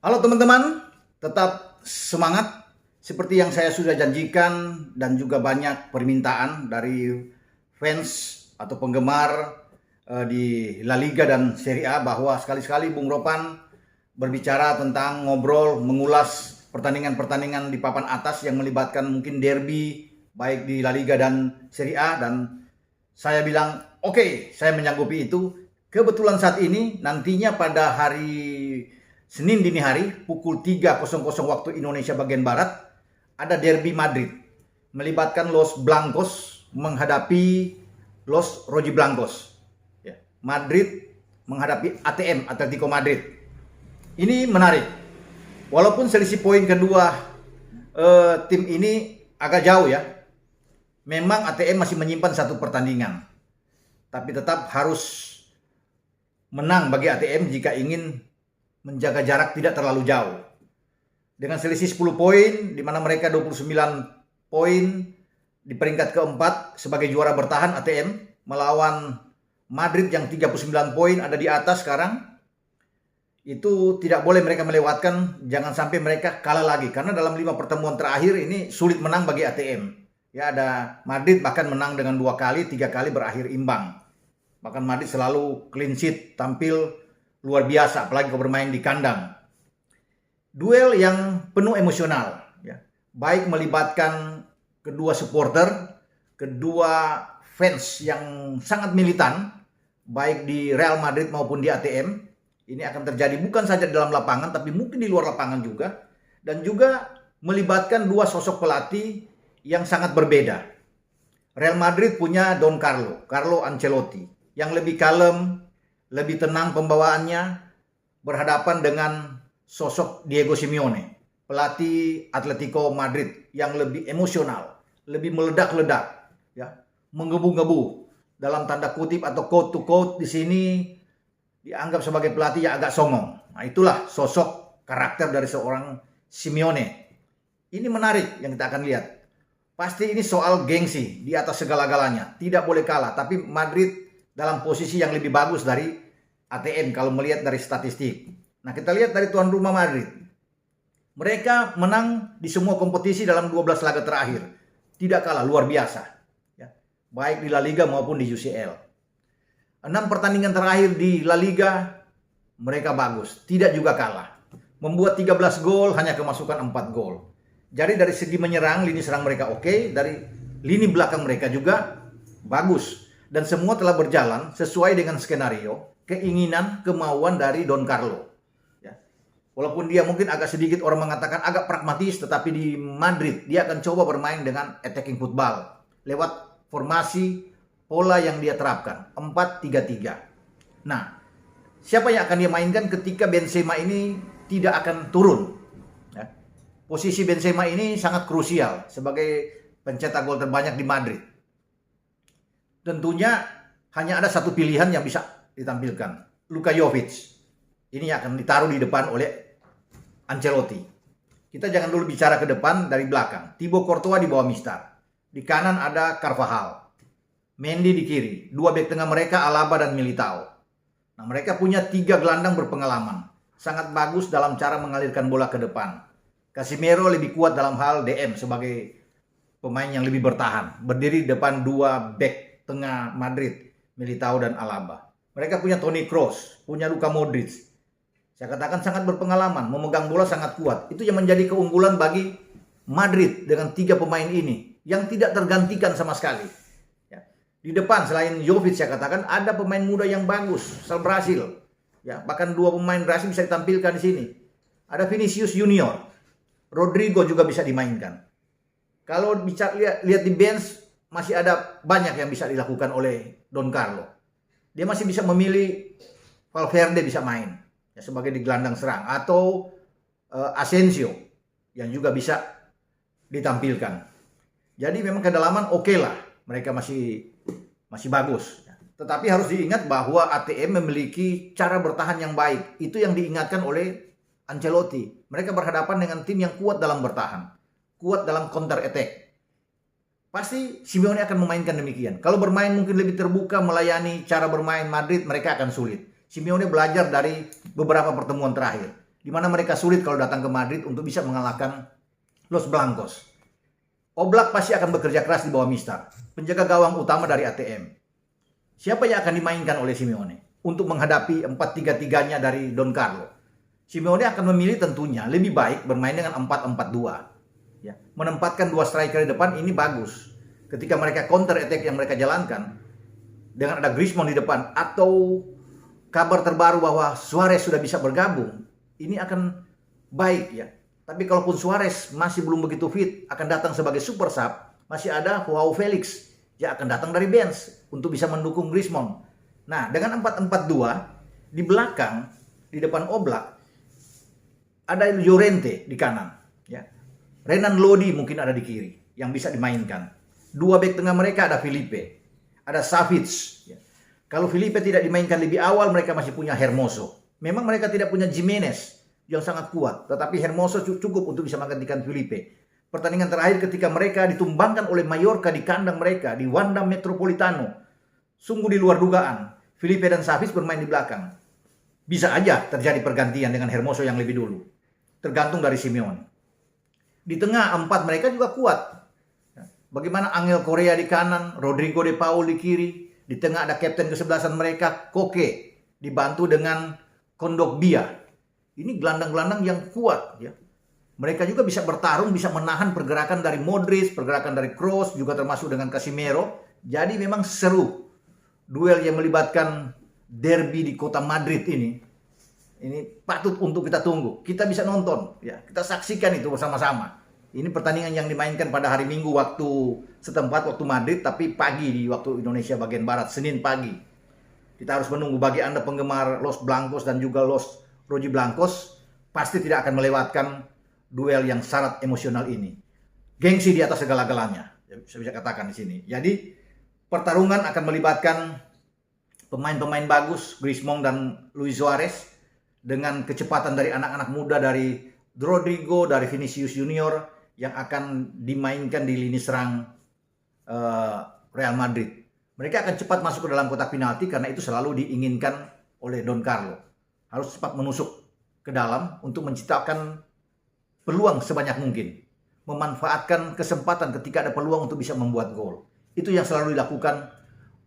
Halo teman-teman, tetap semangat seperti yang saya sudah janjikan dan juga banyak permintaan dari fans atau penggemar di La Liga dan Serie A bahwa sekali-sekali Bung Ropan berbicara tentang ngobrol, mengulas pertandingan-pertandingan di papan atas yang melibatkan mungkin derby baik di La Liga dan Serie A, dan saya bilang oke, saya menyanggupi itu. Kebetulan saat ini nantinya pada hari Senin dini hari pukul 3.00 waktu Indonesia bagian Barat ada derby Madrid melibatkan Los Blancos menghadapi Los Rojiblancos. Madrid menghadapi ATM, Atletico Madrid. Ini menarik. Walaupun selisih poin kedua tim ini agak jauh ya. Memang ATM masih menyimpan satu pertandingan. Tapi tetap harus menang bagi ATM jika ingin menjaga jarak tidak terlalu jauh. Dengan selisih 10 poin, di mana mereka 29 poin di peringkat keempat sebagai juara bertahan ATM, melawan Madrid yang 39 poin ada di atas sekarang. Itu tidak boleh mereka melewatkan, jangan sampai mereka kalah lagi. Karena dalam 5 pertemuan terakhir ini sulit menang bagi ATM. Ya, ada Madrid bahkan menang dengan 2 kali, 3 kali berakhir imbang. Bahkan Madrid selalu clean sheet, tampil luar biasa, apalagi kalau bermain di kandang. Duel yang penuh emosional, ya. Baik melibatkan kedua supporter, kedua fans yang sangat militan, baik di Real Madrid maupun di ATM. Ini akan terjadi bukan saja di dalam lapangan, tapi mungkin di luar lapangan juga. Dan juga melibatkan dua sosok pelatih yang sangat berbeda. Real Madrid punya Don Carlo Ancelotti, yang lebih kalem, lebih tenang pembawaannya, berhadapan dengan sosok Diego Simeone, pelatih Atletico Madrid yang lebih emosional, lebih meledak-ledak, ya, menggebu-gebu. Dalam tanda kutip atau quote to quote di sini dianggap sebagai pelatih yang agak songong. Nah, itulah sosok karakter dari seorang Simeone. Ini menarik yang kita akan lihat. Pasti ini soal gengsi di atas segala-galanya. Tidak boleh kalah, tapi Madrid dalam posisi yang lebih bagus dari ATM kalau melihat dari statistik. Nah, kita lihat dari tuan rumah Madrid. Mereka menang di semua kompetisi dalam 12 laga terakhir. Tidak kalah, luar biasa. Ya. Baik di La Liga maupun di UCL. 6 pertandingan terakhir di La Liga, mereka bagus. Tidak juga kalah. Membuat 13 gol, hanya kemasukan 4 gol. Jadi dari segi menyerang, lini serang mereka oke. Dari lini belakang mereka juga bagus. Dan semua telah berjalan sesuai dengan skenario, keinginan, kemauan dari Don Carlo. Ya. Walaupun dia mungkin agak sedikit orang mengatakan agak pragmatis, tetapi di Madrid dia akan coba bermain dengan attacking football lewat formasi pola yang dia terapkan, 4-3-3. Nah, siapa yang akan dia mainkan ketika Benzema ini tidak akan turun? Ya. Posisi Benzema ini sangat krusial sebagai pencetak gol terbanyak di Madrid. Tentunya hanya ada satu pilihan yang bisa ditampilkan, Luka Jovic. Ini akan ditaruh di depan oleh Ancelotti. Kita jangan dulu bicara ke depan, dari belakang. Thibaut Courtois di bawah Mistar. Di kanan ada Carvajal. Mendy di kiri. Dua bek tengah mereka Alaba dan Militao. Nah, mereka punya 3 gelandang berpengalaman. Sangat bagus dalam cara mengalirkan bola ke depan. Casemiro lebih kuat dalam hal DM sebagai pemain yang lebih bertahan. Berdiri di depan 2 bek tengah Madrid, Militao dan Alaba. Mereka punya Toni Kroos, punya Luka Modric. Saya katakan sangat berpengalaman, memegang bola sangat kuat. Itu yang menjadi keunggulan bagi Madrid dengan 3 pemain ini yang tidak tergantikan sama sekali. Ya. Di depan selain Jovic saya katakan ada pemain muda yang bagus, asal Brasil. Ya, bahkan 2 pemain Brasil bisa ditampilkan di sini. Ada Vinicius Junior, Rodrigo juga bisa dimainkan. Kalau lihat di bench, masih ada banyak yang bisa dilakukan oleh Don Carlo. Dia masih bisa memilih Valverde bisa main ya, sebagai di gelandang serang, atau Asensio yang juga bisa ditampilkan. Jadi memang kedalaman oke lah, mereka masih bagus. Tetapi harus diingat bahwa ATM memiliki cara bertahan yang baik. Itu yang diingatkan oleh Ancelotti. Mereka berhadapan dengan tim yang kuat dalam bertahan, kuat dalam counter attack. Pasti Simeone akan memainkan demikian. Kalau bermain mungkin lebih terbuka, melayani cara bermain Madrid, mereka akan sulit. Simeone belajar dari beberapa pertemuan terakhir. di mana mereka sulit kalau datang ke Madrid untuk bisa mengalahkan Los Blancos. Oblak pasti akan bekerja keras di bawah Mister, penjaga gawang utama dari ATM. Siapa yang akan dimainkan oleh Simeone untuk menghadapi 4-3-3-nya dari Don Carlo? Simeone akan memilih tentunya lebih baik bermain dengan 4-4-2. Ya, menempatkan 2 striker di depan ini bagus. Ketika mereka counter attack yang mereka jalankan, dengan ada Griezmann di depan, atau kabar terbaru bahwa Suarez sudah bisa bergabung, ini akan baik ya. Tapi kalaupun Suarez masih belum begitu fit, akan datang sebagai super sub, masih ada Joao Felix yang akan datang dari bench untuk bisa mendukung Griezmann. Nah, dengan 4-4-2 di belakang, di depan Oblak, ada Llorente di kanan, ya. Renan Lodi mungkin ada di kiri yang bisa dimainkan. 2 bek tengah mereka ada Felipe, ada Savic. Ya. Kalau Felipe tidak dimainkan lebih awal, mereka masih punya Hermoso. Memang mereka tidak punya Jimenez yang sangat kuat, tetapi Hermoso cukup untuk bisa menggantikan Felipe. Pertandingan terakhir ketika mereka ditumbangkan oleh Mallorca di kandang mereka di Wanda Metropolitano, sungguh di luar dugaan. Felipe dan Savic bermain di belakang. Bisa aja terjadi pergantian dengan Hermoso yang lebih dulu. Tergantung dari Simeone. Di tengah 4 mereka juga kuat. Bagaimana Angel Correa di kanan, Rodrigo de Paul di kiri. Di tengah ada kapten kesebelasan mereka, Koke. Dibantu dengan Kondogbia. Ini gelandang-gelandang yang kuat. Ya. Mereka juga bisa bertarung, bisa menahan pergerakan dari Modric, pergerakan dari Kroos, juga termasuk dengan Casemiro. Jadi memang seru. Duel yang melibatkan derby di kota Madrid ini patut untuk kita tunggu. Kita bisa nonton, ya, kita saksikan itu bersama-sama. Ini pertandingan yang dimainkan pada hari Minggu waktu setempat, waktu Madrid, tapi pagi di waktu Indonesia bagian barat, Senin pagi. Kita harus menunggu. Bagi Anda penggemar Los Blancos dan juga Los Rojiblancos, pasti tidak akan melewatkan duel yang syarat emosional ini. Gengsi di atas segala-galanya, saya bisa katakan di sini. Jadi pertarungan akan melibatkan pemain-pemain bagus, Griezmann dan Luis Suarez, dengan kecepatan dari anak-anak muda dari Rodrigo, dari Vinicius Junior yang akan dimainkan di lini serang Real Madrid. Mereka akan cepat masuk ke dalam kotak penalti karena itu selalu diinginkan oleh Don Carlo. Harus cepat menusuk ke dalam untuk menciptakan peluang sebanyak mungkin. Memanfaatkan kesempatan ketika ada peluang untuk bisa membuat gol. Itu yang selalu dilakukan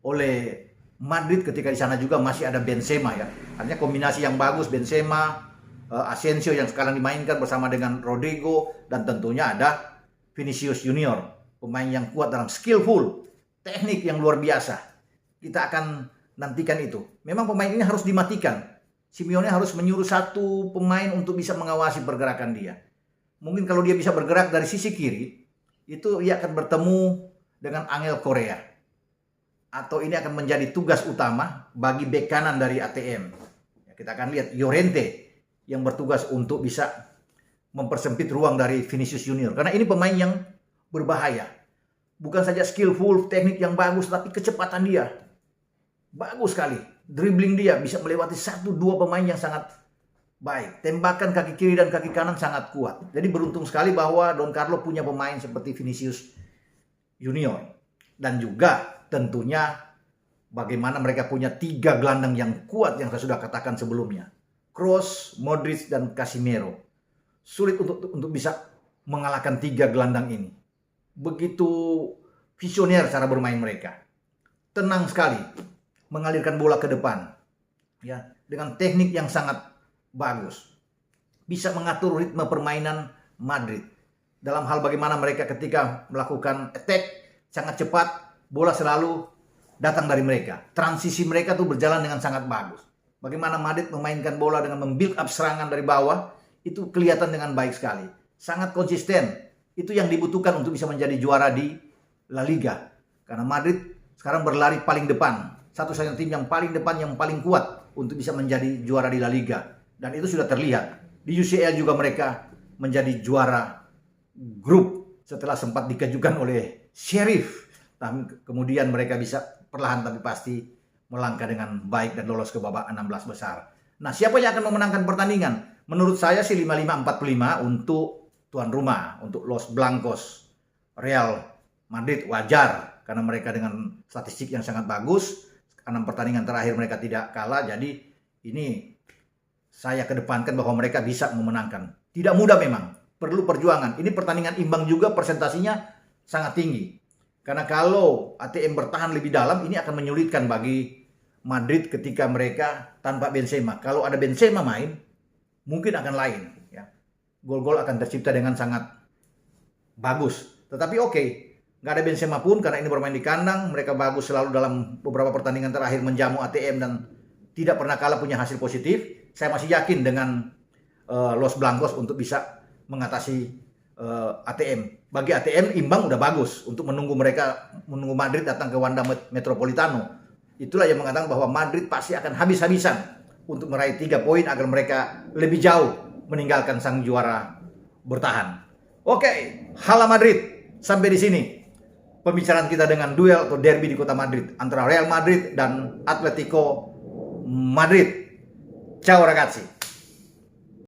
oleh Madrid ketika di sana juga masih ada Benzema ya. Artinya kombinasi yang bagus, Benzema, Asensio yang sekarang dimainkan bersama dengan Rodrigo, dan tentunya ada Vinicius Junior, pemain yang kuat dalam skillful, teknik yang luar biasa. Kita akan nantikan itu. Memang pemain ini harus dimatikan. Simeone harus menyuruh satu pemain untuk bisa mengawasi pergerakan dia. Mungkin kalau dia bisa bergerak dari sisi kiri, itu ia akan bertemu dengan Angel Correa. Atau ini akan menjadi tugas utama bagi bek kanan dari ATM. Kita akan lihat Llorente yang bertugas untuk bisa mempersempit ruang dari Vinicius Junior. Karena ini pemain yang berbahaya. Bukan saja skillful, teknik yang bagus, tapi kecepatan dia bagus sekali. Dribbling dia bisa melewati 1-2 pemain yang sangat baik. Tembakan kaki kiri dan kaki kanan sangat kuat. Jadi beruntung sekali bahwa Don Carlo punya pemain seperti Vinicius Junior. Dan juga tentunya bagaimana mereka punya 3 gelandang yang kuat yang saya sudah katakan sebelumnya. Kroos, Modric, dan Casemiro. Sulit untuk bisa mengalahkan 3 gelandang ini. Begitu visioner cara bermain mereka. Tenang sekali mengalirkan bola ke depan. Ya, dengan teknik yang sangat bagus. Bisa mengatur ritme permainan Madrid. Dalam hal bagaimana mereka ketika melakukan attack sangat cepat, bola selalu datang dari mereka. Transisi mereka tuh berjalan dengan sangat bagus. Bagaimana Madrid memainkan bola dengan membuild up serangan dari bawah, itu kelihatan dengan baik sekali. Sangat konsisten. Itu yang dibutuhkan untuk bisa menjadi juara di La Liga. Karena Madrid sekarang berlari paling depan. Satu-satunya tim yang paling depan, yang paling kuat untuk bisa menjadi juara di La Liga. Dan itu sudah terlihat. Di UCL juga mereka menjadi juara grup setelah sempat dikejukan oleh Sheriff. Kemudian mereka bisa perlahan tapi pasti melangkah dengan baik dan lolos ke babak 16 besar. Nah, siapa yang akan memenangkan pertandingan? Menurut saya sih 55-45 untuk tuan rumah, untuk Los Blancos. Real Madrid wajar karena mereka dengan statistik yang sangat bagus. 6 pertandingan terakhir mereka tidak kalah, jadi ini saya kedepankan bahwa mereka bisa memenangkan. Tidak mudah memang, perlu perjuangan. Ini pertandingan imbang juga, persentasinya sangat tinggi. Karena kalau ATM bertahan lebih dalam, ini akan menyulitkan bagi Madrid ketika mereka tanpa Benzema. Kalau ada Benzema main, mungkin akan lain. Ya. Gol-gol akan tercipta dengan sangat bagus. Tetapi oke, nggak ada Benzema pun karena ini bermain di kandang. Mereka bagus selalu dalam beberapa pertandingan terakhir menjamu ATM dan tidak pernah kalah, punya hasil positif. Saya masih yakin dengan Los Blancos untuk bisa mengatasi ATM. Bagi ATM imbang udah bagus untuk menunggu Madrid datang ke Wanda Metropolitano. Itulah yang mengatakan bahwa Madrid pasti akan habis-habisan untuk meraih 3 poin agar mereka lebih jauh meninggalkan sang juara bertahan. Oke, Hala Madrid. Sampai di sini pembicaraan kita dengan duel atau derby di kota Madrid antara Real Madrid dan Atletico Madrid. Ciao ragazzi.